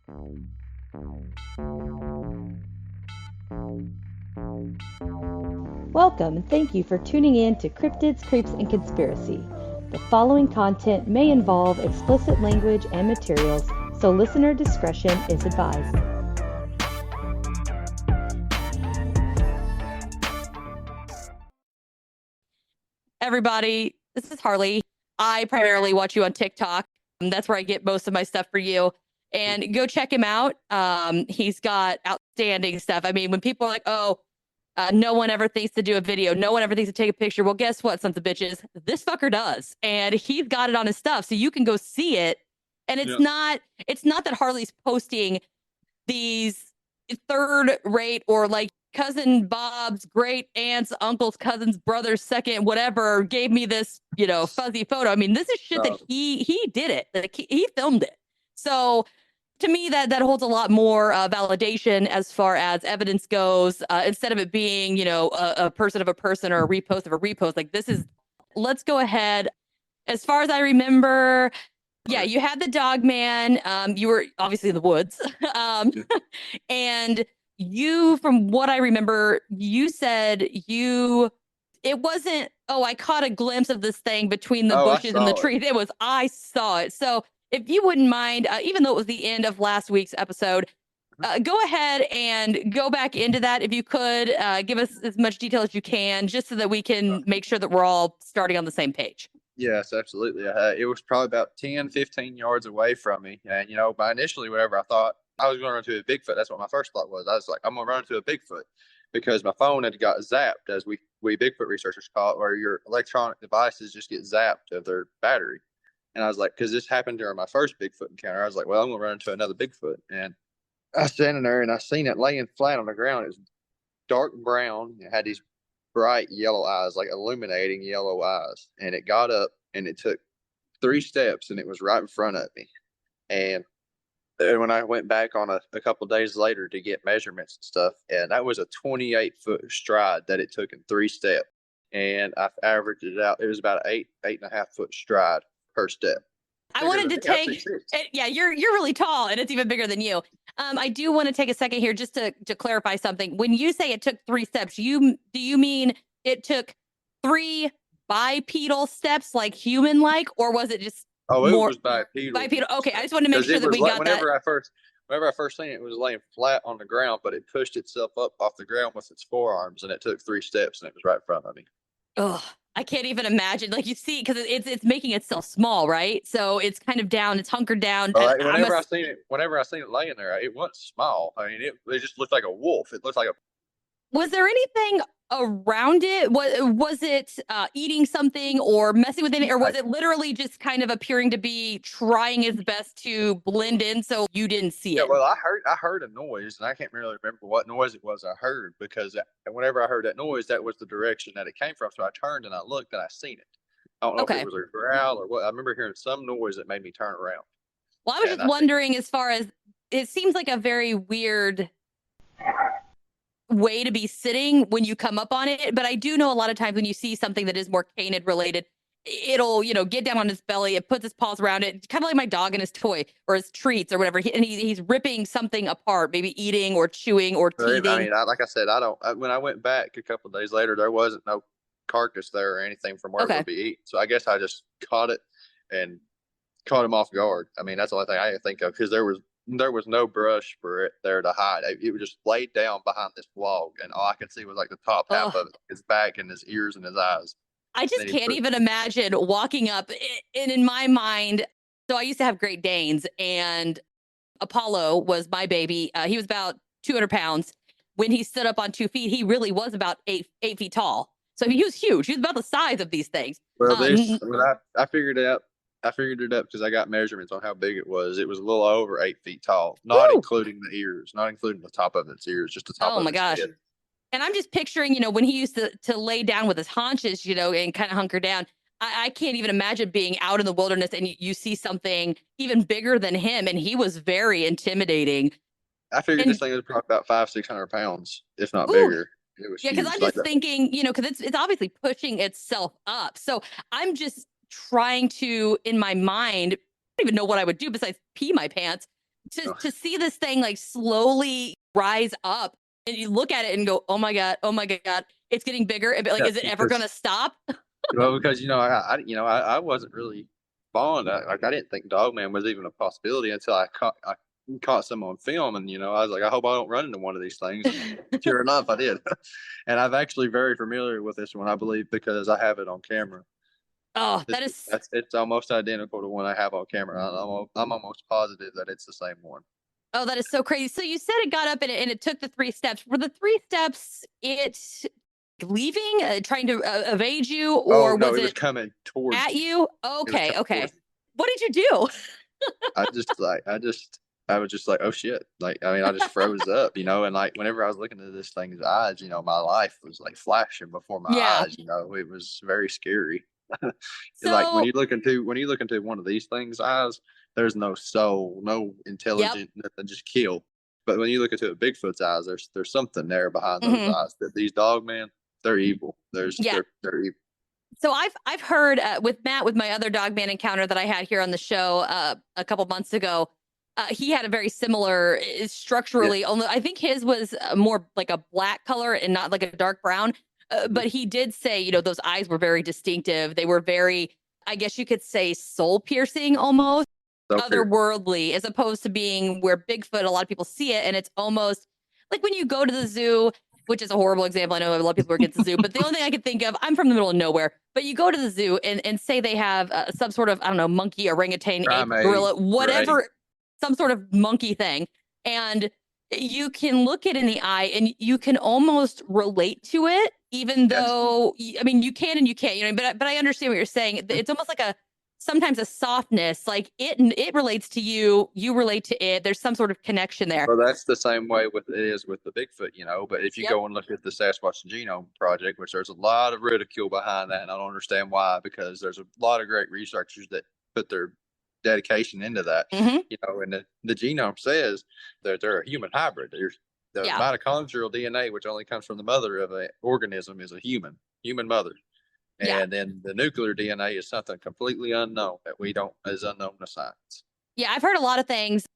Welcome and thank you for tuning in to Cryptids, Creeps, and Conspiracy. The following content may involve explicit language and materials, so listener discretion is advised. Everybody, this is Harley. I primarily watch you on TikTok. That's where I get most of my stuff for you. And go check him out. He's got outstanding stuff. I mean, when people are like, no one ever thinks to do a video, no one ever thinks to take a picture. Well, guess what, sons of bitches? This fucker does. And he's got it on his stuff. So you can go see it. And it's not that Harley's posting these third rate or like cousin Bob's great aunt's uncle's cousin's brother's second whatever gave me this fuzzy photo. I mean, this is shit that he did it, like he filmed it. So to me that holds a lot more validation as far as evidence goes, instead of it being a person of a person or a repost of a repost. Like, this is, let's go ahead. As far as I remember, yeah, you had the Dogman. You were obviously in the woods. And you, from what I remember, you said it wasn't, I caught a glimpse of this thing between the bushes and the trees. I saw it. So if you wouldn't mind, even though it was the end of last week's episode, go ahead and go back into that. If you could give us as much detail as you can, just so that we can make sure that we're all starting on the same page. Yes, absolutely. It was probably about 10, 15 yards away from me. And, by initially, whenever I thought I was going to run into a Bigfoot, that's what my first thought was. I was like, I'm going to run into a Bigfoot, because my phone had got zapped, as we Bigfoot researchers call it, where your electronic devices just get zapped of their battery. And I was like, because this happened during my first Bigfoot encounter, I was like, well, I'm going to run into another Bigfoot. And I was standing there and I seen it laying flat on the ground. It was dark brown. It had these bright yellow eyes, like illuminating yellow eyes. And it got up and it took 3 steps and it was right in front of me. And when I went back on a couple of days later to get measurements and stuff, and that was a 28-foot stride that it took in 3 steps. And I averaged it out. It was about an 8.5-foot stride per step. I wanted to take it. Yeah, you're really tall and it's even bigger than you. I do want to take a second here just to clarify something. When you say it took 3 steps, do you mean it took 3 bipedal steps, like human like, or was it just more? It was bipedal. Bipedal. Okay, I just wanted to make sure that we got that. Whenever I first seen it, it was laying flat on the ground, but it pushed itself up off the ground with its forearms, and it took 3 steps, and it was right in front of me. Oh, I can't even imagine. Like, you see, because it's making itself small, right? So it's kind of down. It's hunkered down. Whenever I seen it laying there, it wasn't small. I mean, it just looked like a wolf. It looked like a. Was there anything around it? Was it eating something or messing with it, or was it literally just kind of appearing to be trying its best to blend in so you didn't see it? Yeah, well, I heard a noise, and I can't really remember what noise it was I heard, because whenever I heard that noise, that was the direction that it came from. So I turned and I looked and I seen it. I don't know if it was a growl or what. I remember hearing some noise that made me turn around. Well, I was just wondering, as far as it seems like a very weird way to be sitting when you come up on it, but I do know a lot of times when you see something that is more canid related, it'll get down on his belly, it puts his paws around it, kind of like my dog and his toy or his treats or whatever, and he's ripping something apart, maybe eating or chewing or teething. I mean, like I said, when I went back a couple of days later, there wasn't no carcass there or anything from where it would be eaten, so I guess I just caught it and caught him off guard. I mean, that's the only thing I can think of, because there was no brush for it there to hide. It was just laid down behind this log, and all I could see was like the top half of it, his back and his ears and his eyes. I just can't even imagine walking up. And in my mind, so I used to have Great Danes, and Apollo was my baby. He was about 200 pounds. When he stood up on 2 feet, he really was about 8 feet tall. So he was huge. He was about the size of these things. Well, I figured it out. I figured it up because I got measurements on how big it was. It was a little over 8 feet tall, not including the ears, not including the top of its ears, just the top of its head. Oh my gosh. And I'm just picturing, when he used to lay down with his haunches, and kind of hunker down. I can't even imagine being out in the wilderness and you see something even bigger than him. And he was very intimidating. I figured this thing was probably about 500-600 pounds, if not bigger. It was because I'm just thinking, because it's obviously pushing itself up. So I'm just trying to, in my mind, I don't even know what I would do besides pee my pants. to see this thing like slowly rise up, and you look at it and go, oh my god, it's getting bigger. But like, Yeah, is it ever gonna stop? well, because I wasn't really fond. I didn't think Dogman was even a possibility until I caught some on film, and I was like, I hope I don't run into one of these things. And sure enough, I did. And I'm actually very familiar with this one, I believe, because I have it on camera. Oh, that is. It's almost identical to one I have on camera. I'm almost positive that it's the same one. Oh, that is so crazy. So you said it got up and it took the 3 steps. Were the 3 steps it leaving, trying to evade you, Oh or no, was it was it coming towards at me. you? It was Okay, coming okay. towards me. What did you do? I was just like, oh shit. Like, I mean, I just froze up, and like whenever I was looking at this thing's eyes, my life was like flashing before my Yeah. eyes, it was very scary. Like So, when you look into one of these things' eyes, there's no soul, no yep. intelligent, nothing, just kill. But when you look into a Bigfoot's eyes, there's something there behind those Mhm. eyes. That these dogmen, they're evil. Yeah. They're evil. So I've heard with Matt, with my other Dogman encounter that I had here on the show a couple months ago. He had a very similar Yeah. structurally, only I think his was more like a black color and not like a dark brown. But he did say, those eyes were very distinctive. They were very, I guess you could say, soul piercing, almost So otherworldly, as opposed to being where Bigfoot, a lot of people see it, and it's almost like when you go to the zoo, which is a horrible example. I know a lot of people are against the zoo, but the only thing I can think of, I'm from the middle of nowhere, but you go to the zoo and say they have some sort of, I don't know, monkey, orangutan, ape, primate, gorilla, right? whatever, some sort of monkey thing. And you can look it in the eye and you can almost relate to it, even Yes. though, I mean, you can and you can't, but I understand what you're saying. It's almost like sometimes a softness, like it relates to you, you relate to it. There's some sort of connection there. Well, that's the same way with it is with the Bigfoot, But if you Yep. go and look at the Sasquatch Genome Project, which there's a lot of ridicule behind that, and I don't understand why, because there's a lot of great researchers that put their dedication into that, Mm-hmm. And the genome says that they're a human hybrid. The Yeah. mitochondrial DNA, which only comes from the mother of an organism, is a human mother. Yeah. And then the nuclear DNA is something completely unknown that is unknown to science. Yeah, I've heard a lot of things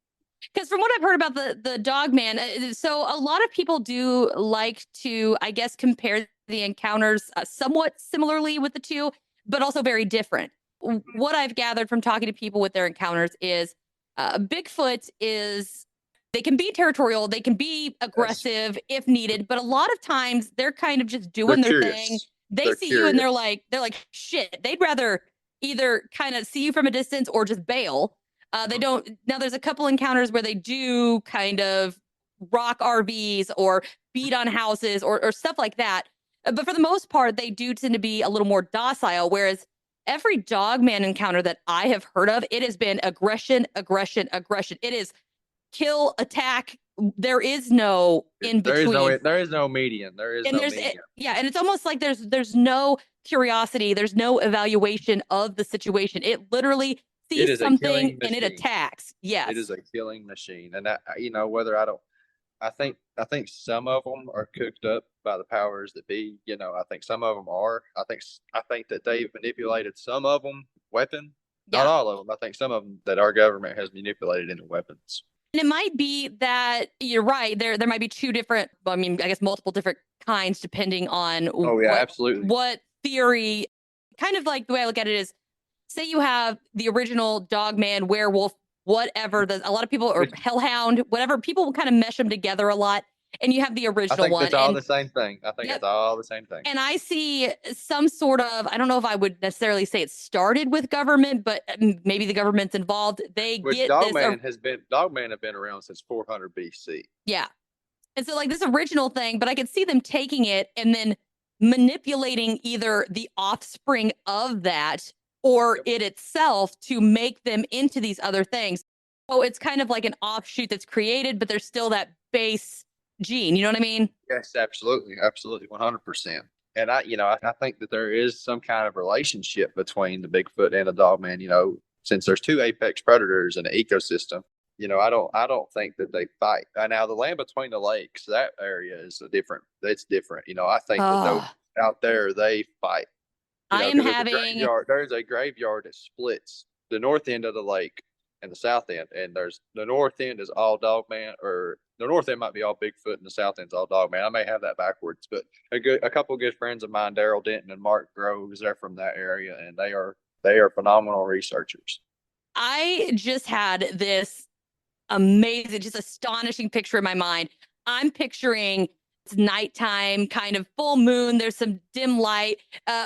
because from what I've heard about the Dogman, so a lot of people do like to, I guess, compare the encounters somewhat similarly with the two, but also very different. What I've gathered from talking to people with their encounters is Bigfoot is, they can be territorial, they can be aggressive if needed, but a lot of times they're kind of just They're doing their thing. curious. They They're see you and curious. they're like, shit. They'd rather either kind of see you from a distance or just bail. They don't. Now, there's a couple encounters where they do kind of rock RVs or beat on houses or stuff like that. But for the most part, they do tend to be a little more docile. Whereas every Dogman encounter that I have heard of, it has been aggression, aggression, aggression. It is kill, attack. There is no in between. There is no median. There is And no there's median. yeah, and it's almost like there's no curiosity, there's no evaluation of the situation. It literally It sees is a something killing and it machine. attacks. It is Yes. a killing machine. And whether I don't, I think some of them are cooked up by the powers that be. I think some of them are. I think that they've manipulated some of them weapon, not Yeah. all of them. I think some of them that our government has manipulated into weapons. And it might be that you're right. There might be two different, I mean, I guess multiple different kinds depending on Oh yeah, absolutely. what theory. Kind of like the way I look at it is, say you have the original Dogman, werewolf, whatever. A lot of people are hellhound, whatever. People will kind of mesh them together a lot. And you have the I original think one. that's all And the same thing. I think yep. it's all the same thing. And I see some sort of, I don't know if I would necessarily say it started with government, but maybe the government's involved. They Which get this. Dogman have been around since 400 BC. Yeah. And so, like, this original thing, but I could see them taking it and then manipulating either the offspring of that or it itself to make them into these other things. So it's kind of like an offshoot that's created, but there's still that base gene. You know what I mean? Yes, absolutely, absolutely, 100%. And I think that there is some kind of relationship between the Bigfoot and the Dogman. Since there's two apex predators in an ecosystem. I don't think that they fight. Now, the land between the lakes, that area is different. It's different. I think that those out there they fight. I am There's having. there's a graveyard that splits the north end of the lake and the south end. And there's the north end is all Dogman, or the north end might be all Bigfoot, and the south end's all Dogman. I may have that backwards, but a couple of good friends of mine, Daryl Denton and Mark Groves, they're from that area, and they are phenomenal researchers. I just had this amazing, just astonishing picture in my mind. I'm picturing it's nighttime, kind of full moon. There's some dim light,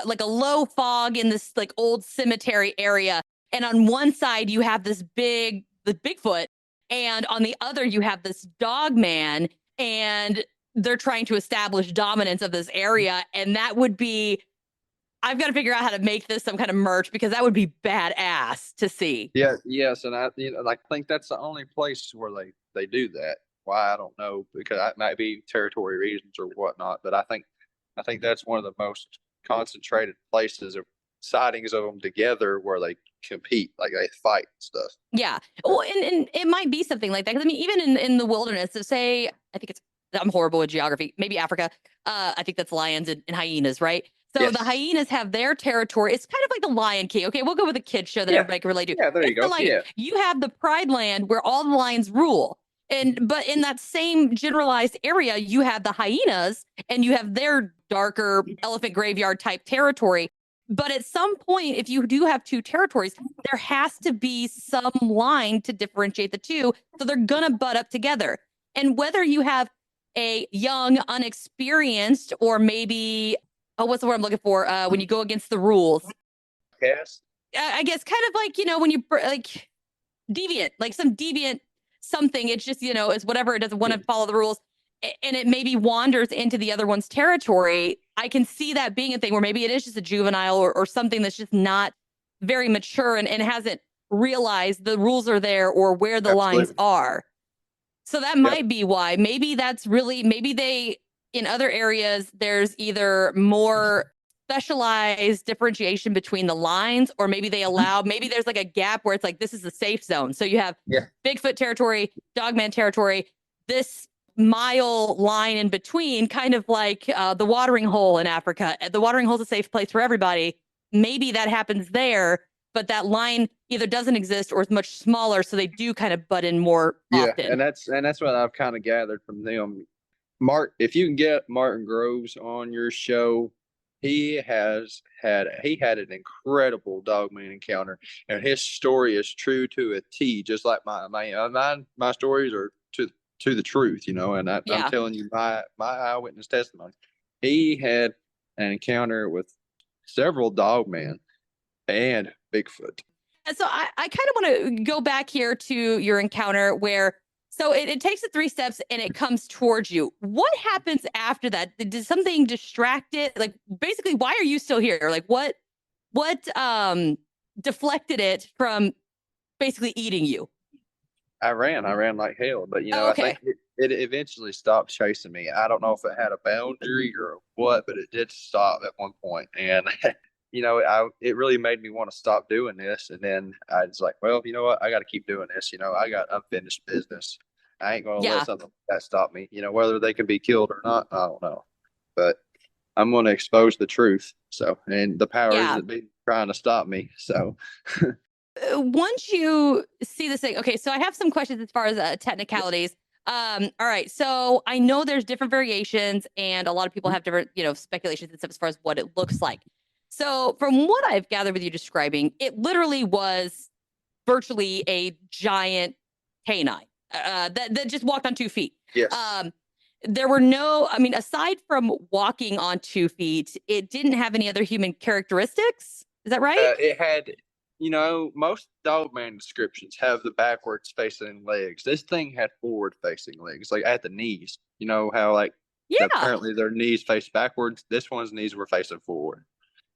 like a low fog in this like old cemetery area. And on one side, you have the Bigfoot, and on the other, you have this Dogman, and they're trying to establish dominance of this area. And that would be, I've got to figure out how to make this some kind of merch, because that would be badass to see. Yeah, yes, and I think that's the only place where they do that. Why, I don't know, because that might be territory reasons or whatnot. But I think that's one of the most concentrated places of sightings of them together, where they compete, like they fight and stuff. Yeah. Well, and it might be something like that. Because I mean, even in the wilderness, to say, I think I'm horrible with geography, maybe Africa. I think that's lions and hyenas, right? So Yes. the hyenas have their territory. It's kind of like the Lion King. Okay, we'll go with a kid show that everybody can relate to. Yeah, there you It's go. like Yeah. you have the Pride Land where all the lions rule. But in that same generalized area, you have the hyenas and you have their darker elephant graveyard type territory. But at some point, if you do have two territories, there has to be some line to differentiate the two. So they're going to butt up together. And whether you have a young, unexperienced, or maybe, what's the word I'm looking for? When you go against the rules. Yes. I guess kind of like, when you like deviant, like some deviant something. It's just, it's whatever. It doesn't want to follow the rules. And it maybe wanders into the other one's territory. I can see that being a thing where maybe it is just a juvenile or something that's just not very mature and hasn't realized the rules are there or where the lines are. So that might be why. Maybe they, in other areas, there's either more specialized differentiation between the lines, or maybe maybe there's like a gap where it's like, this is the safe zone. So you have Bigfoot territory, Dogman territory, this mile line in between, kind of like the watering hole in Africa. The watering hole is a safe place for everybody. Maybe that happens there, but that line either doesn't exist or is much smaller, so they do kind of butt in more often. And that's what I've kind of gathered from them. Mark, if you can get Martin Groves on your show, he had an incredible Dogman encounter, and his story is true to a T, just like my stories are to the truth, and I'm telling you my eyewitness testimony. He had an encounter with several Dogman and Bigfoot. And so I kind of want to go back here to your encounter where, so it takes the 3 steps and it comes towards you. What happens after that? Did something distract it? Like, basically, why are you still here? Like, what deflected it from basically eating you? I ran like hell, but I think it eventually stopped chasing me. I don't know if it had a boundary or what, but it did stop at one point. And it really made me want to stop doing this. And then I was like, well, you know what? I got to keep doing this. I got unfinished business. I ain't going to let something like that stop me. Whether they can be killed or not, I don't know. But I'm going to expose the truth. So, and the powers that be trying to stop me. So. Once you see this thing, okay, so I have some questions as far as technicalities. All right, so I know there's different variations, and a lot of people have different, speculations and stuff as far as what it looks like. So from what I've gathered with you describing, it literally was virtually a giant canine that just walked on 2 feet. Yes. There were aside from walking on 2 feet, it didn't have any other human characteristics. Is that right? It had, most Dogman descriptions have the backwards facing legs. This thing had forward facing legs, like at the knees. How apparently their knees face backwards. This one's knees were facing forward.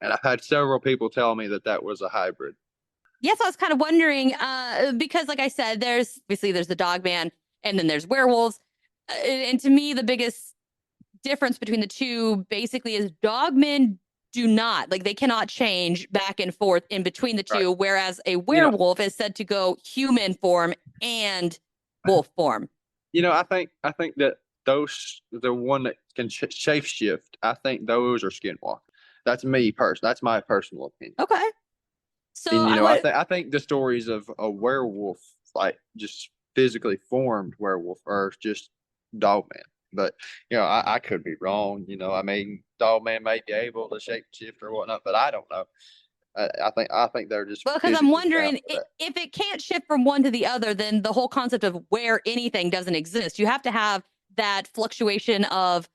And I've had several people tell me that was a hybrid. Yes, I was kind of wondering, because like I said, there's the Dogman and then there's werewolves. And to me, the biggest difference between the two basically is Dogmen do not, they cannot change back and forth in between the two, whereas a werewolf is said to go human form and wolf form. I think that those, the one that can shape shift, I think those are skinwalkers. That's me personally. That's my personal opinion. Okay. So And I would, I think the stories of a werewolf, like just physically formed werewolf, are just Dogman. But I could be wrong. I mean, Dogman may be able to shapeshift or whatnot, but I don't know. I think they're just because I'm physically bound wondering to that. if it can't shift from one to the other, then the whole concept of where anything doesn't exist. You have to have that fluctuation of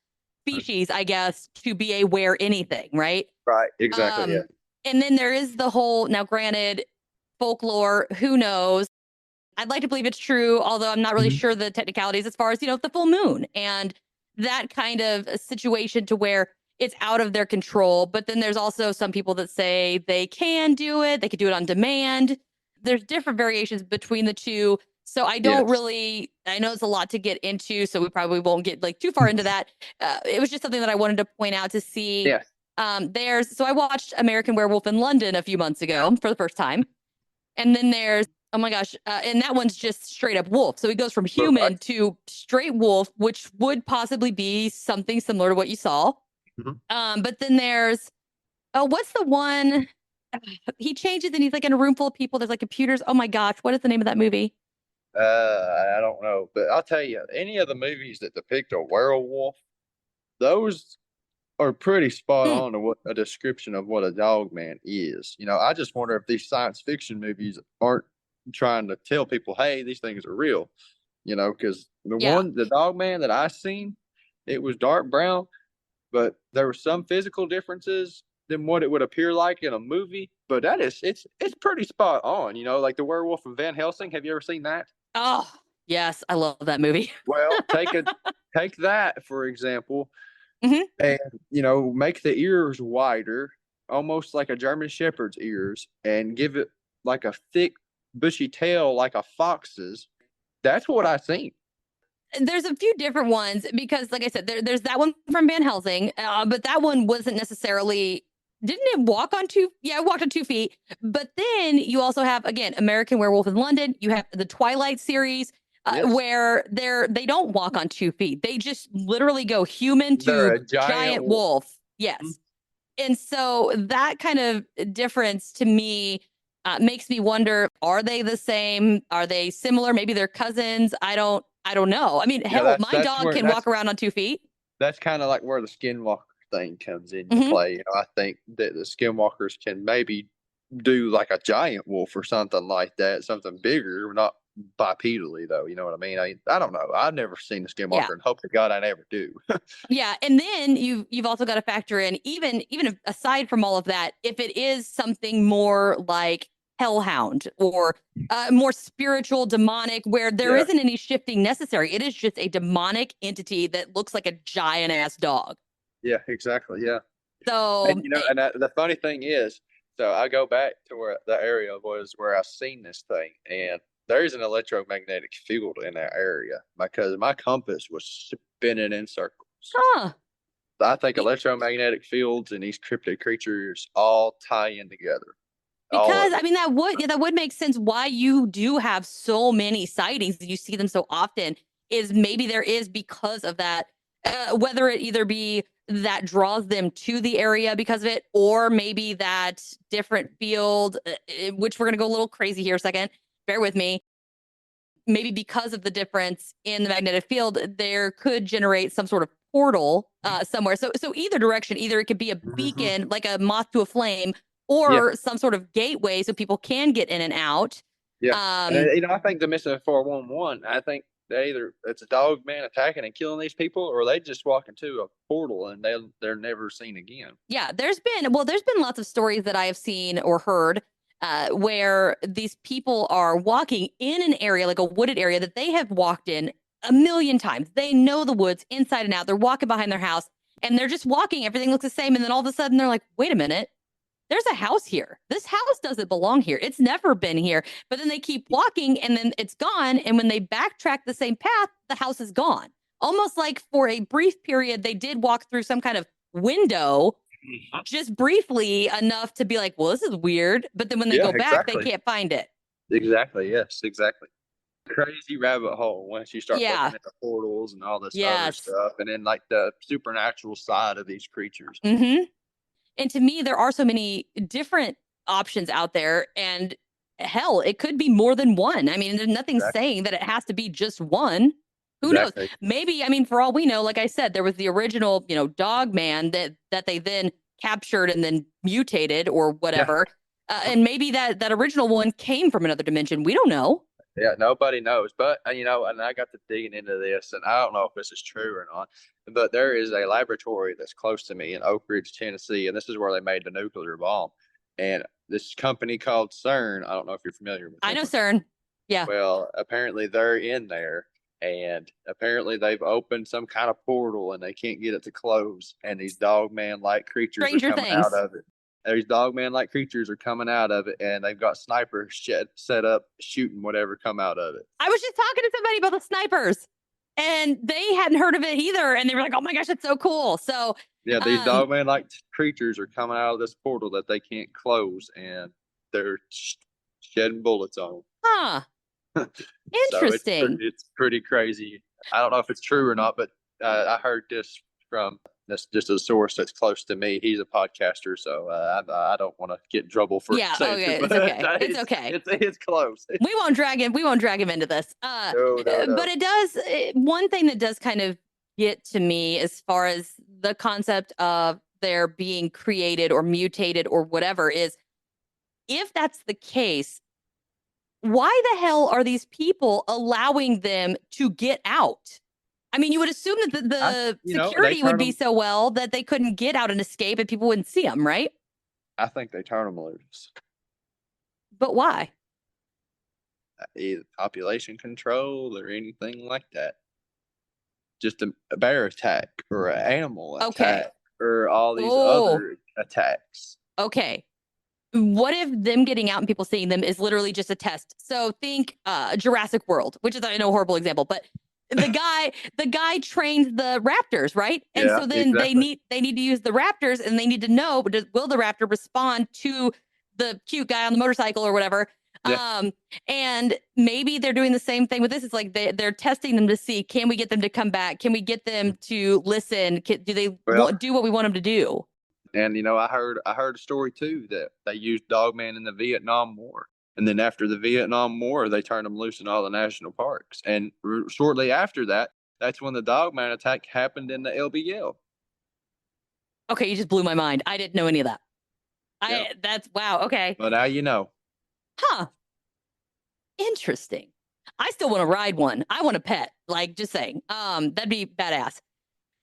species, I guess, to be a where anything, right? Right. Exactly. Yeah. And then there is the whole, now granted, folklore, who knows? I'd like to believe it's true, although I'm not really Mhm. sure the technicalities as far as, the full moon and that kind of a situation to where it's out of their control. But then there's also some people that say they can do it, they could do it on demand. There's different variations between the two. So I don't Yes. really, I know it's a lot to get into, so we probably won't get like too far into that. It was just something that I wanted to point out to see. Yes. So I watched American Werewolf in London a few months ago for the first time. And then there's, oh my gosh, and that one's just straight up wolf. So he goes from Right. human to straight wolf, which would possibly be something similar to what you saw. Mhm. But then there's, oh, what's the one? He changes and he's like in a room full of people. There's like computers. Oh my gosh, what is the name of that movie? I don't know, but I'll tell you, any of the movies that depict a werewolf, those are pretty spot Mm, on to what a description of what a dog man is. I just wonder if these science fiction movies aren't trying to tell people, hey, these things are real. Because yeah. the dog man that I seen, it was dark brown, but there were some physical differences than what it would appear like in a movie. But it's pretty spot on. Like the werewolf of Van Helsing. Have you ever seen that? Oh, yes. I love that movie. Well, take that for example, Hmm. and make the ears wider, almost like a German Shepherd's ears, and give it like a thick, bushy tail like a fox's. That's what I seen. There's a few different ones because, like I said, there's that one from Van Helsing, but that one wasn't necessarily. Didn't it walk on two? Yeah, it walked on 2 feet. But then you also have again American Werewolf in London. You have the Twilight series, Yes, where they don't walk on 2 feet. They just literally go human they're to a giant giant wolf. wolf. Mhm. Yes, and so that kind of difference to me makes me wonder: are they the same? Are they similar? Maybe they're cousins. I don't know. I mean, Yeah, hell, my that's dog where can walk around on 2 feet. that's kind of like where the skinwalker thing comes into Hmm. play. I think that the skinwalkers can maybe do like a giant wolf or something like that, something bigger, not bipedally though. You know what I mean? I don't know. I've never seen a Yeah, skinwalker, and hope to God I never do. yeah, and then you've also got to factor in even aside from all of that, if it is something more like hellhound or more spiritual demonic where there Yeah, isn't any shifting necessary, it is just a demonic entity that looks like a giant ass dog. yeah, exactly. Yeah, and So the funny thing is, so I go back to where the area was where I seen this thing, and there's an electromagnetic field in that area because my compass was spinning in circles. huh. I think electromagnetic fields and these cryptid creatures all tie in together. All Because of I it. mean that would make sense why you do have so many sightings and you see them so often is maybe there is because of that, whether it either be that draws them to the area because of it or maybe that different field, which we're going to go a little crazy here a second, bear with me, maybe because of the difference in the magnetic field there could generate some sort of portal somewhere. So either direction, either it could be a Mhm. beacon like a moth to a flame Yeah, or some sort of gateway so people can get in and out. yeah. And um I think the missing 411. I think they either it's a dog man attacking and killing these people, or they just walk into a portal and they're never seen again. yeah, there's been lots of stories that I have seen or heard where these people are walking in an area like a wooded area that they have walked in a million times. They know the woods inside and out. They're walking behind their house and they're just walking, everything looks the same, and then all of a sudden they're like, wait a minute, there's a house here. This house doesn't belong here. It's never been here. But then they keep walking and then it's gone. And when they backtrack the same path, the house is gone. Almost like for a brief period, they did walk through some kind of window just briefly enough to be like, well, this is weird. But then when they Yeah, go back, they exactly. can't find it. Exactly. Yes, exactly. Crazy rabbit hole once you start looking Yeah. at the portals and all this other Yes. stuff, and then like the supernatural side of these creatures. Hmm. And to me, there are so many different options out there, and hell, it could be more than one. I mean, there's nothing Exactly. saying that it has to be just one. Who knows? Exactly. Maybe, I mean, for all we know, like I said, there was the original, Dogman that they then captured and then mutated or whatever. And maybe that original one came from another dimension. We don't know. Yeah, nobody knows. But and I got to digging into this, and I don't know if this is true or not. But there is a laboratory that's close to me in Oak Ridge, Tennessee, and this is where they made the nuclear bomb. And this company called CERN, I don't know if you're familiar with I them. know CERN. Yeah. Well, apparently they're in there, and apparently they've opened some kind of portal, and they can't get it to close. And these dogman-like creatures Stranger are coming Things. out of it. These dogman-like creatures are coming out of it, and they've got snipers set up shooting whatever come out of it. I was just talking to somebody about the snipers, and they hadn't heard of it either. And they were like, "Oh my gosh, that's so cool!" So Yeah, these dogman-like creatures are coming out of this portal that they can't close, and they're shedding bullets on them. huh? So Interesting. it's pretty crazy. I don't know if it's true or not, but I heard this from just a source that's close to me. He's a podcaster, so I don't want to get in trouble for Yeah, saying okay, it, it's but okay. It's okay. It's close. We won't drag him. We won't drag him into this. No. But it does. One thing that does kind of get to me as far as the concept of their being created or mutated or whatever is, if that's the case, why the hell are these people allowing them to get out? I mean, you would assume that the security would be so well that they couldn't get out and escape and people wouldn't see them, right? I think they turn them loose. But why? Either population control or anything like that. Just a bear attack or an animal attack or all these other attacks. Okay. What if them getting out and people seeing them is literally just a test? So think Jurassic World, which is, I know, a horrible example, but the guy trained the raptors, right? And so then exactly. they need to use the raptors, and they need to know, will the raptor respond to the cute guy on the motorcycle or whatever? Yeah. And maybe they're doing the same thing with this. It's like they're testing them to see, can we get them to come back? Can we get them to listen? Do they do what we want them to do? And I heard a story too that they used Dogman in the Vietnam War, and then after the Vietnam War, they turned them loose in all the national parks. And shortly after that, that's when the Dogman attack happened in the LBL. Okay, you just blew my mind. I didn't know any of that. Yeah. That's wow. Okay. But now you know. Huh. Interesting. I still want to ride one. I want a pet. Like, just saying. That'd be badass.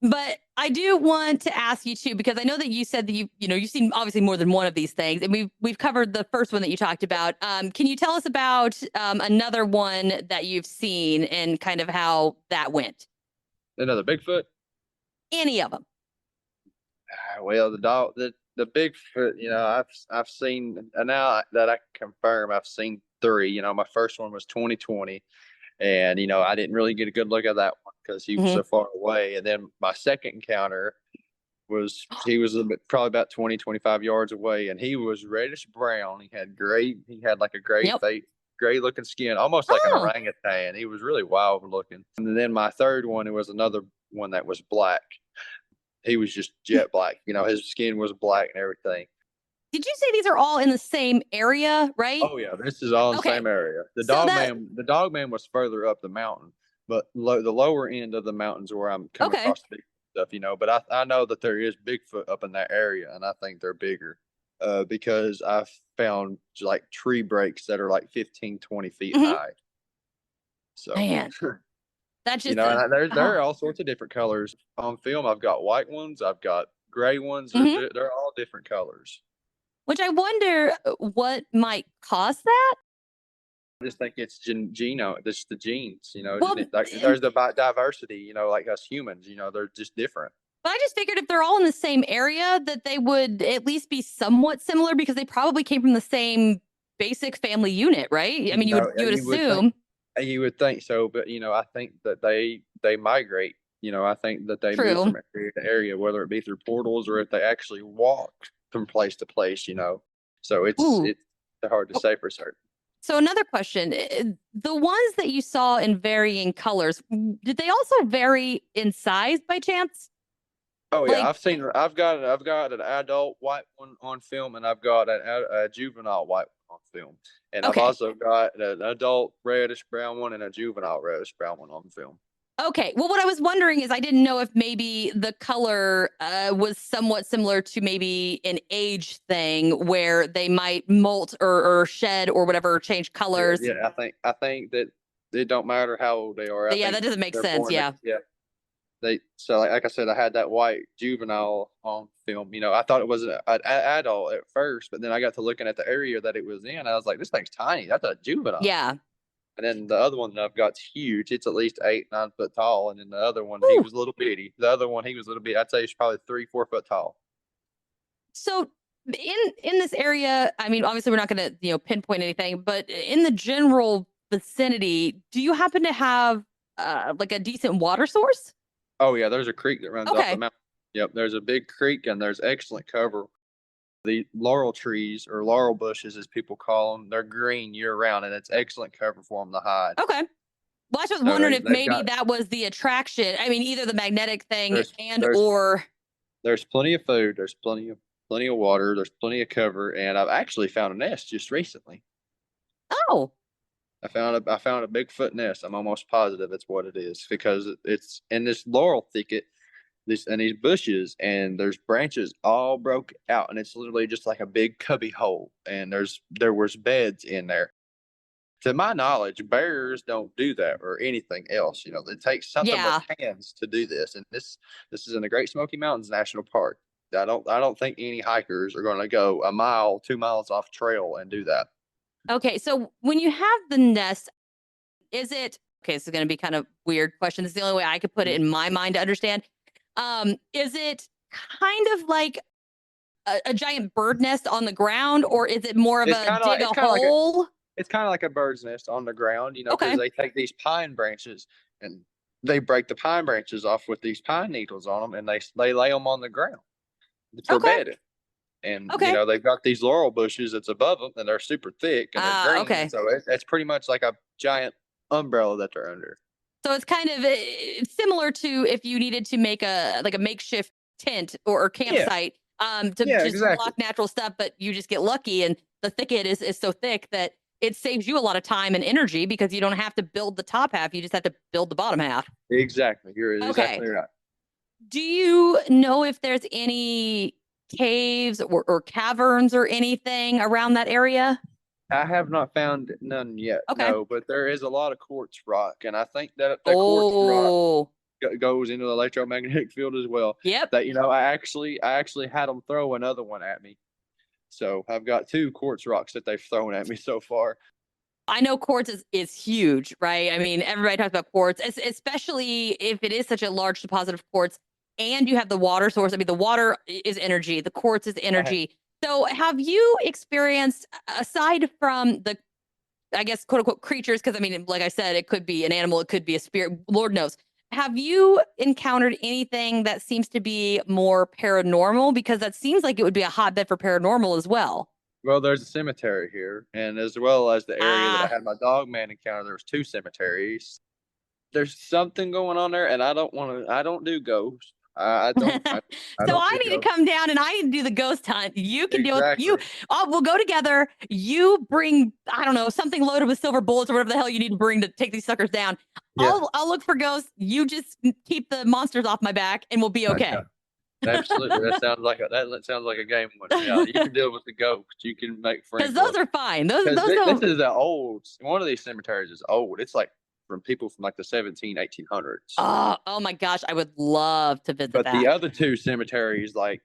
But I do want to ask you too, because I know that you said that you've seen obviously more than one of these things, and we've covered the first one that you talked about. Can you tell us about another one that you've seen and kind of how that went? Another Bigfoot? Any of them? Well, the Bigfoot, I've seen, now that I can confirm, I've seen 3. My first one was 2020. And, I didn't really get a good look at that one because he was so far away. And then my second encounter he was probably about 20, 25 yards away, and he was reddish brown. He had like a gray looking skin, almost like an orangutan. He was really wild looking. And then my third one, it was another one that was black. He was just jet black. His skin was black and everything. Did you say these are all in the same area, right? Oh yeah, this is all in the same area. The Dogman was further up the mountain, but the lower end of the mountains where I'm coming across the Bigfoot stuff, But I know that there is Bigfoot up in that area, and I think they're bigger because I've found like tree breaks that are like 15, 20 feet high. So man, that's just there are all sorts of different colors on film. I've got white ones, I've got gray ones. They're all different colors. Which I wonder what might cause that. I just think it's genome, just the genes, well, there's the diversity, like us humans, they're just different. But I just figured if they're all in the same area, that they would at least be somewhat similar because they probably came from the same basic family unit, right? I mean, you would assume. You would think so, but I think that they migrate. I think that they move from area to area, whether it be through portals or if they actually walk from place to place, So it's hard to say for certain. So another question, the ones that you saw in varying colors, did they also vary in size by chance? Oh yeah, Like, I've got an adult white one on film, and I've got a juvenile white one on film, and I've okay. also got an adult reddish brown one and a juvenile reddish brown one on film. Okay. Well, what I was wondering is I didn't know if maybe the color was somewhat similar to maybe an age thing where they might molt or shed or whatever, change Yeah, colors. yeah. I think that it don't matter how old they are. I But yeah, think that doesn't make they're sense. born. Yeah. Yeah, they so like I said, I had that white juvenile on film. I thought it was an adult at first, but then I got to looking at the area that it was in. I was like, this thing's tiny. That's a juvenile. Yeah. And then the other one that I've got's huge. It's at least 8, 9 foot tall. And then the other one, he Whew. was a little bitty. The other one, he was a little bit. I'd say he's probably 3, 4 foot tall. So in this area, I mean, obviously we're not going to, pinpoint anything, but in the general vicinity, do you happen to have like a decent water source? Oh yeah, there's a creek that runs off the Okay. mountain. Yep, there's a big creek and there's excellent cover. The laurel trees or laurel bushes, as people call them, they're green year round, and it's excellent cover for them to hide. Okay. Well, I was just So wondering if they've maybe got that was the attraction. I mean, either the magnetic thing there's and there's or there's plenty of food, there's plenty of water, there's plenty of cover, and I've actually found a nest just recently. oh, I found a Bigfoot nest. I'm almost positive it's what it is because it's in this laurel thicket, these bushes, and there's branches all broke out, and it's literally just like a big cubby hole, and there was beds in there. To my knowledge, bears don't do that or anything else. It takes something with yeah. hands to do this, and this is in the Great Smoky Mountains National Park. I don't think any hikers are going to go a mile, 2 miles off trail and do that. Okay. So when you have the nest, is it okay? This is going to be kind of weird question. This is the only way I could put it Mhm. in my mind to understand. Is it kind of like a giant bird nest on the ground, or is it more of It's a kind of like dig it's a kind of like a hole? it's kind of like a bird's nest on the ground, because Okay. they take these pine branches and they break the pine branches off with these pine needles on them, and they lay them on the ground for Okay. bedding. And Okay. they've got these laurel bushes that's above them, and they're super thick and they're green, and Okay. so it's pretty much like a giant umbrella that they're under. So it's kind of similar to if you needed to make a like a makeshift tent or Yeah, campsite to yeah, just exactly. block natural stuff, but you just get lucky and the thicket is so thick that it saves you a lot of time and energy because you don't have to build the top half, you just have to build the bottom half. Exactly. You're Okay. exactly right. Do you know if there's any caves or caverns or anything around that area? I have not found none yet, Okay. no, but there is a lot of quartz rock, and I think that the quartz rock Oh, goes into the electromagnetic field as well. yep. That I actually had them throw another one at me. So I've got 2 quartz rocks that they've thrown at me so far. I know quartz is huge, right? I mean, everybody talks about quartz, especially if it is such a large deposit of quartz and you have the water source. I mean, the water is energy, the quartz is I energy. So, have you experienced, aside from the, I guess, quote unquote, creatures, because I mean, like I said, it could be an animal, it could be a spirit, Lord knows. Have you encountered anything that seems to be more paranormal? Because that seems like it would be a hotbed for paranormal as well. Well, there's a cemetery here, and as well as the area that I Ah, had my Dogman encounter, there was 2 cemeteries. There's something going on there, and I don't do ghosts. I don't. I so don't I do need to ghosts. come down and I need to do the ghost hunt. You can deal with you. Exactly. Oh, we'll go together. You bring, I don't know, something loaded with silver bullets or whatever the hell you need to bring to take these suckers down. Yeah. I'll look for ghosts. You just keep the monsters off my back and we'll be Okay. okay. Absolutely. That sounds like a game one. Yeah, you can deal with the ghosts. You can make Because friends with those them. are fine. Those Because those this don't. is the old. One of these cemeteries is old. It's like from people from like the 1800s. Oh my gosh, I would love to visit But the that. other 2 cemeteries, like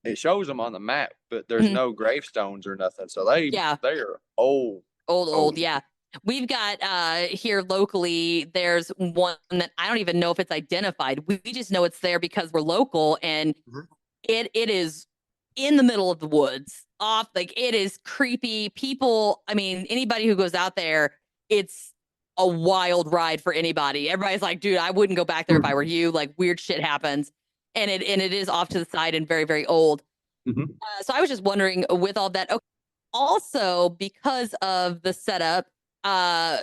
it shows them on the map, but there's Mhm. no gravestones or nothing. So they Yeah. they're old, Old, old. yeah. We've got here locally, there's one that I don't even know if it's identified. We just know it's there because we're local and Mhm. it is in the middle of the woods. Off like it is creepy. People, I mean, anybody who goes out there, it's a wild ride for anybody. Everybody's like, dude, I wouldn't go back there if I were you. Like weird shit happens. And it is off to the side and very, very old. Mhm. So I was just wondering with all that. Okay, also because of the setup, uh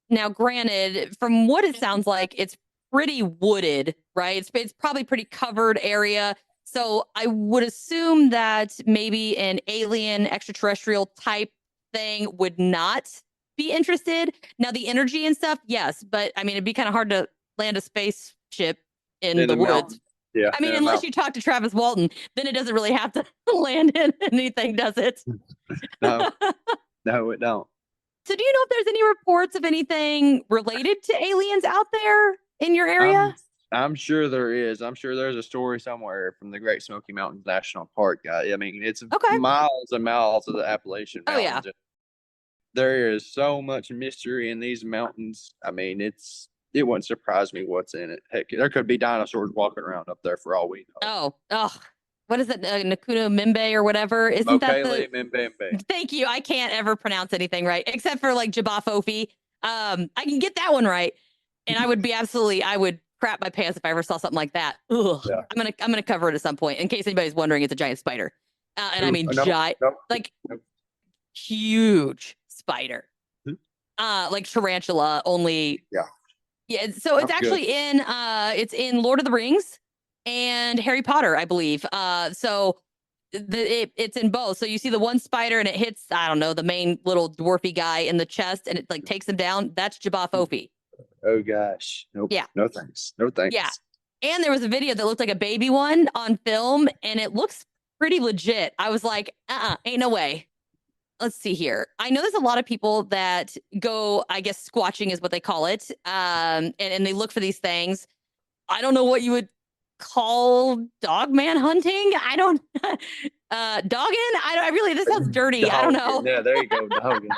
now granted, from what it sounds like, it's pretty wooded, right? It's probably pretty covered area. So I would assume that maybe an alien extraterrestrial type thing would not be interested. Now the energy and stuff, yes, but I mean it'd be kind of hard to land a spaceship in the woods. mountains. Yeah. I mean, in the unless mountains. you talk to Travis Walton, then it doesn't really have to land in anything, does it? No, no, it don't. So do you know if there's any reports of anything related to aliens out there in your area? I'm sure there is. I'm sure there's a story somewhere from the Great Smoky Mountains National Park. I mean, it's Okay. miles and miles of the Appalachian Oh, yeah. Mountains. There is so much mystery in these mountains. I mean, it wouldn't surprise me what's in it. Heck, there could be dinosaurs walking around up there for all we know. Oh, what is it? Nakuno Mimbe or whatever? Isn't that Mokele the... Mbembe. Thank you. I can't ever pronounce anything right, except for like Jabafofi. I can get that one right. And I would crap my pants if I ever saw something like that. Ugh. Yeah. I'm gonna cover it at some point in case anybody's wondering. It's a giant spider, and I mean giant, like huge spider, like tarantula. Only yeah. So it's actually in Lord of the Rings and Harry Potter, I believe. So it's in both. So you see the one spider and it hits, I don't know, the main little dwarfy guy in the chest and it like takes him down. That's Jabafofi. Oh gosh. Nope. Yeah. No thanks. No thanks. Yeah. And there was a video that looked like a baby one on film and it looks pretty legit. I was like, ain't no way. Let's see here. I know there's a lot of people that go, I guess squatching is what they call it. And they look for these things. I don't know what you would call dogman hunting. I don't dogging. I really, this sounds dirty. I don't know. Yeah, there you go. Dogging.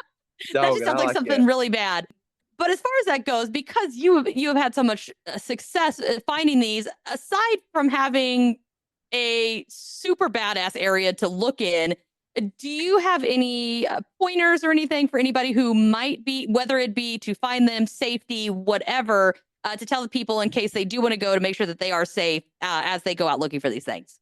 That just sounds like something really bad. But as far as that goes, because you have had so much success finding these, aside from having a super badass area to look in, do you have any pointers or anything for anybody who might be, whether it be to find them, safety, whatever, to tell the people in case they do want to go to make sure that they are safe as they go out looking for these things?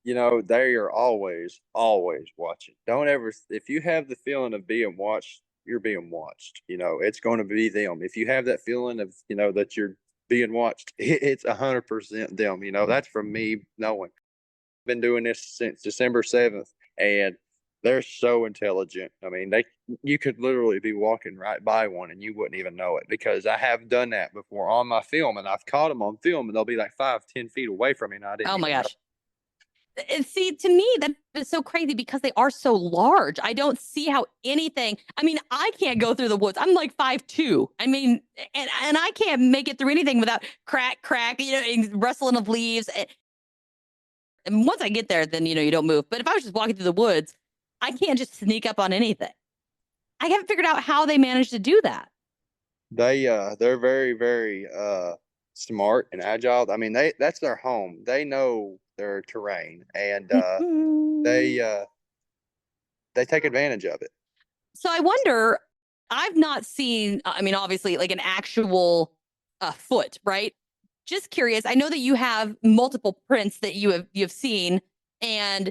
You know, they are always watching. Don't ever, if you have the feeling of being watched, you're being watched. You know, it's going to be them. If you have that feeling of, you know, that you're being watched, it's 100% them. You know, that's from me knowing. I've been doing this since December 7th, and they're so intelligent. I mean, you could literally be walking right by one and you wouldn't even know it, because I have done that before on my film, and I've caught them on film and they'll be like 5-10 feet away from me and I didn't. Oh my gosh. And see, to me, that is so crazy because they are so large. I don't see how anything, I mean, I can't go through the woods. I'm like 5'2". I mean, and I can't make it through anything without crack, you know, rustling of leaves. And once I get there, then, you know, you don't move. But if I was just walking through the woods, I can't just sneak up on anything. I haven't figured out how they managed to do that. They're very, very smart and agile. I mean, that's their home. They know their terrain, and they take advantage of it. So I wonder, I've not seen, I mean, obviously like an actual foot, right? Just curious. I know that you have multiple prints that you have seen, and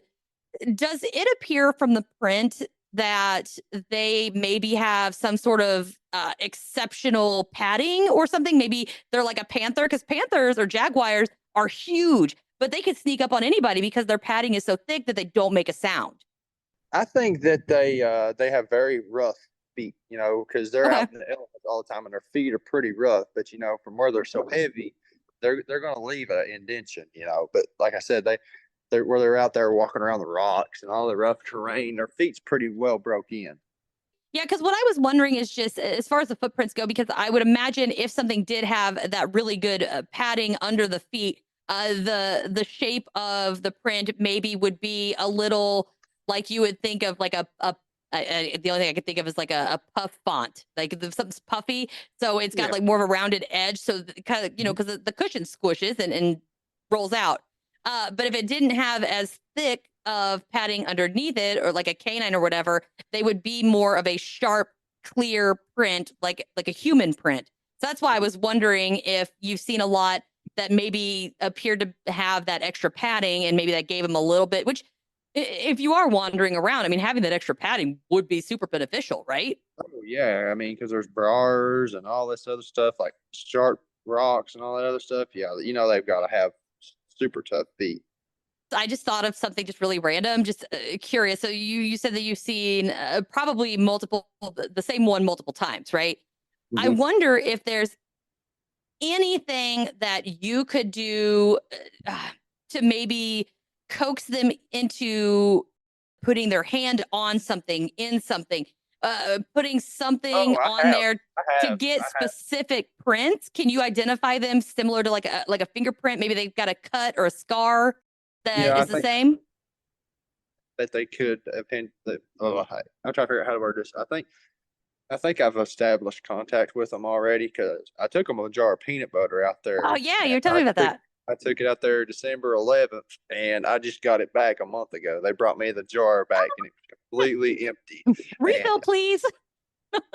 does it appear from the print that they maybe have some sort of exceptional padding or something? Maybe they're like a panther, because panthers or jaguars are huge, but they can sneak up on anybody because their padding is so thick that they don't make a sound. I think that they have very rough feet, you know, because they're out in the elements all the time and their feet are pretty rough. But you know, from where they're so heavy, they're going to leave an indentation, you know. But like I said, they're out there walking around the rocks and all the rough terrain, their feet's pretty well broke in. Yeah, because what I was wondering is just as far as the footprints go, because I would imagine if something did have that really good padding under the feet, the shape of the print maybe would be a little like you would think of like the only thing I could think of is like a puff font, like something's puffy, so it's got like more of a rounded edge, so kind of, you know, because the cushion squishes and rolls out. But if it didn't have as thick of padding underneath it, or like a canine or whatever, they would be more of a sharp, clear print, like a human print. So that's why I was wondering if you've seen a lot that maybe appeared to have that extra padding, and maybe that gave them a little bit, which if you are wandering around, I mean, having that extra padding would be super beneficial, right? Oh yeah, I mean, because there's bars and all this other stuff, like sharp rocks and all that other stuff, yeah, they've got to have super tough feet. I just thought of something just really random, just curious. So you said that you've seen probably the same one multiple times, right? I wonder if there's anything that you could do to maybe coax them into putting their hand on something, in something, putting something on there to get specific prints. Can you identify them similar to like a fingerprint? Maybe they've got a cut or a scar that is the same. That they could append the. I'm trying to figure out how to word this. I think I've established contact with them already because I took them a jar of peanut butter out there. Oh yeah, you were telling me about that. I took it out there December 11th, and I just got it back a month ago. They brought me the jar back, and it was completely empty. Refill, please.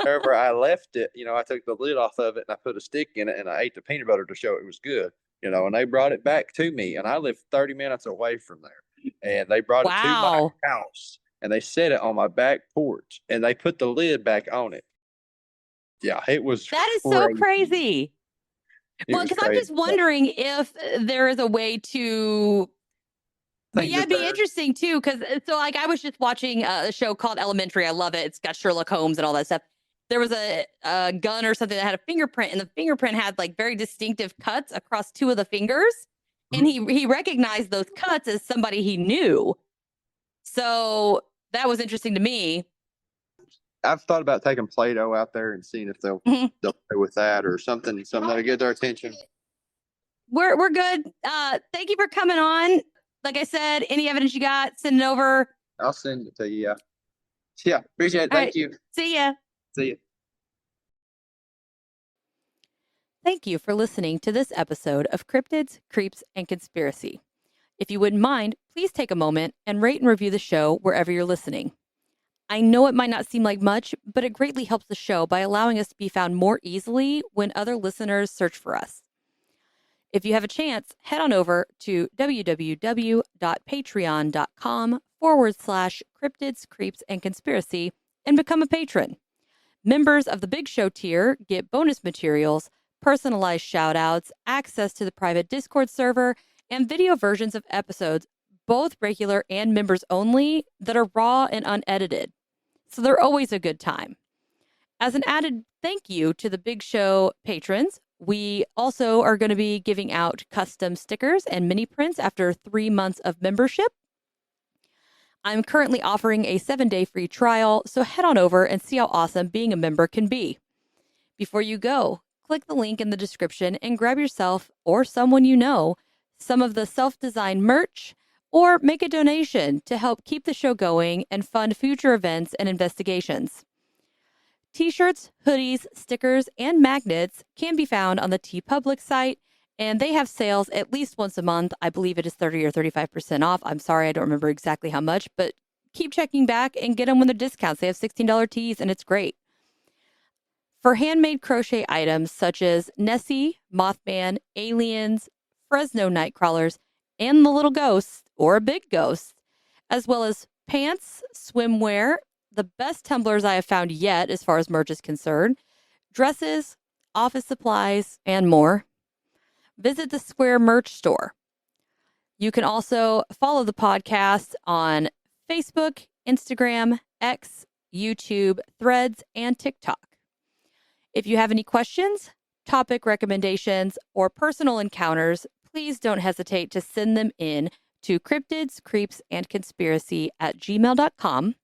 Wherever I left it, I took the lid off of it, and I put a stick in it, and I ate the peanut butter to show it was good. And they brought it back to me, and I lived 30 minutes away from there, and they brought it to my house, and they set it on my back porch, and they put the lid back on it. Yeah, it was. That is so crazy. Well, because I'm just wondering if there is a way to. But yeah, it'd be interesting too. Because I was just watching a show called Elementary. I love it. It's got Sherlock Holmes and all that stuff. There was a gun or something that had a fingerprint, and the fingerprint had like very distinctive cuts across two of the fingers, and he recognized those cuts as somebody he knew. So that was interesting to me. I've thought about taking Play-Doh out there and seeing if they'll play with that or something that'll get their attention. We're good. Thank you for coming on. Like I said, any evidence you got, send it over. I'll send it to you. Yeah. Yeah. Appreciate it. Thank you. See ya. See ya. Thank you for listening to this episode of Cryptids, Creeps, and Conspiracy. If you wouldn't mind, please take a moment and rate and review the show wherever you're listening. I know it might not seem like much, but it greatly helps the show by allowing us to be found more easily when other listeners search for us. If you have a chance, head on over to www.patreon.com/Cryptids, Creeps, and Conspiracy and become a patron. Members of the Big Show tier get bonus materials, personalized shout-outs, access to the private Discord server, and video versions of episodes, both regular and members only, that are raw and unedited. So they're always a good time. As an added thank you to the Big Show patrons, we also are going to be giving out custom stickers and mini prints after 3 months of membership. I'm currently offering a 7-day free trial, so head on over and see how awesome being a member can be. Before you go, click the link in the description and grab yourself or someone you know some of the self-designed merch, or make a donation to help keep the show going and fund future events and investigations. T-shirts, hoodies, stickers, and magnets can be found on the TeePublic site, and they have sales at least once a month. I believe it is 30 or 35% off. I'm sorry, I don't remember exactly how much, but keep checking back and get them when they're discounts. They have $16 tees, and it's great. For handmade crochet items such as Nessie, Mothman, aliens, Fresno nightcrawlers, and the little ghosts, or a big ghost, as well as pants, swimwear, the best tumblers I have found yet as far as merch is concerned, dresses, office supplies, and more, visit the Square merch store. You can also follow the podcast on Facebook, Instagram, X, YouTube, Threads, and TikTok. If you have any questions, topic recommendations, or personal encounters, please don't hesitate to send them in to cryptidscreepsandconspiracy@gmail.com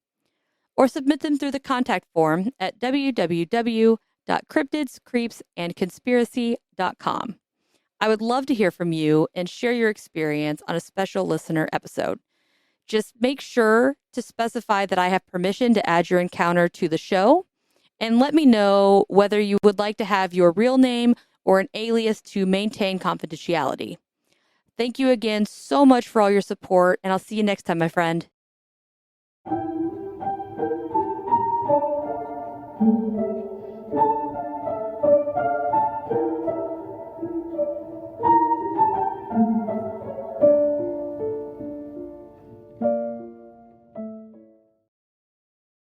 or submit them through the contact form at www.cryptidscreepsandconspiracy.com. I would love to hear from you and share your experience on a special listener episode. Just make sure to specify that I have permission to add your encounter to the show, and let me know whether you would like to have your real name or an alias to maintain confidentiality. Thank you again so much for all your support, and I'll see you next time, my friend.